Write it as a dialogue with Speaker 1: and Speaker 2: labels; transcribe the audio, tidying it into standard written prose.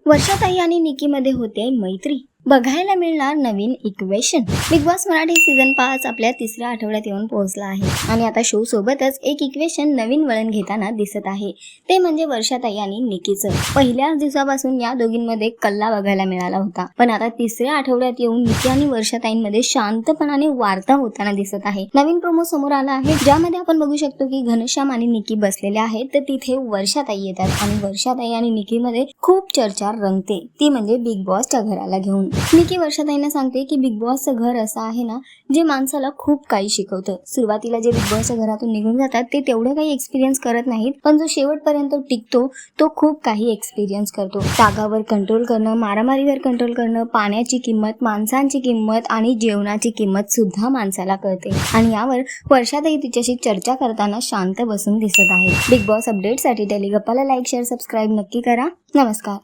Speaker 1: वर्षाताई आणि निकीमध्ये होते मैत्री. बघायला मिळणार नवीन equation. Bigg Boss Marathi season 5 आपल्या तिसऱ्या आठवड्यात येऊन पोहोचला आहे आणि आता शो सोबतच एक इक्वेशन नवीन वळण घेताना दिसत आहे. ते म्हणजे वर्षाताई आणि निकीचं. पहिल्याच दिवसापासून या दोघींमध्ये कल्ला बघायला मिळाला होता, पण आता तिसऱ्या आठवड्यात येऊन निकी आणि वर्षाताईंमध्ये शांतपणाने वार्ता होताना दिसत आहे. नवीन प्रोमो समोर आला आहे, ज्यामध्ये आपण बघू शकतो की घनश्याम आणि निकी बसलेले आहेत, तर तिथे वर्षाताई येतात आणि वर्षाताई आणि निकीमध्ये खूप चर्चा रंगते, ती म्हणजे बिग बॉसच्या घराला घेऊन. निकी वर्षाताईंना सांगते की बिग बॉसचं घर असं आहे ना, जे माणसाला खूप काही शिकवतं. सुरुवातीला जे बिग बॉसच्या घरातून निघून जातात ते तेवढं काही एक्सपिरियन्स करत नाहीत, पण जो शेवटपर्यंत टिकतो तो खूप काही एक्सपिरियन्स करतो. रागावर कंट्रोल करणं, मारामारीवर कंट्रोल करणं, पाण्याची किंमत, माणसांची किंमत आणि जेवणाची किंमत सुद्धा माणसाला कळते. आणि यावर वर्षाताई तिच्याशी चर्चा करताना शांत बसून दिसत आहे. बिग बॉस अपडेटसाठी टेलिगप्पाला लाईक, शेअर, सबस्क्राईब नक्की करा. नमस्कार.